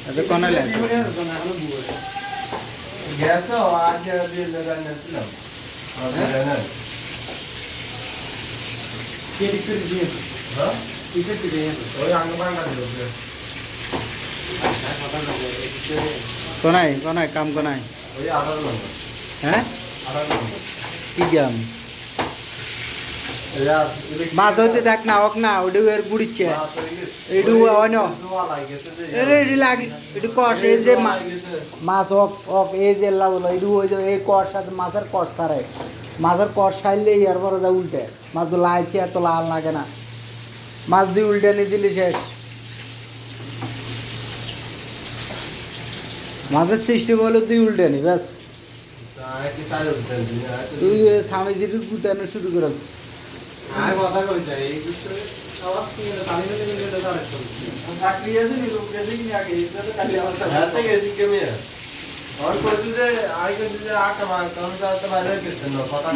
আচ্ছা কোনা lane gas আজ দিয়ে লাগাই নিয়েছিলাম ওই আঙ্গবাঙ্গা দিল কোনায় কোনায় কাম কোনায় ওই 18 নম্বর হ্যাঁ 18 নম্বর কি গাম মাছ হইতে দেখ না হোক না ওটা এর বুড়িচ্ছে এটু হয় না এটি লাগে এটু কষ এই যে মাছ হোক হোক এই যে লাগলো এটু ওই যে এই কষ সাথে মাছের কষ ছাড়ে মাছের কষ সাইলে ইয়ার পরে যা উল্টে মাছ তো লাইছে এত লাল লাগে না মাছ দুই উল্টে নিয়ে দিলি শেষ মাছের সিস্টেম হলো তুই উল্টে নি ব্যাস তুই স্বামী যেটু গুটানো শুরু করে চাকরি আছে নি লোক গেলি নি আগে আর কইছে যে আই কইছে যে আটা মার কারণ তো বাইরে গেছে না কথা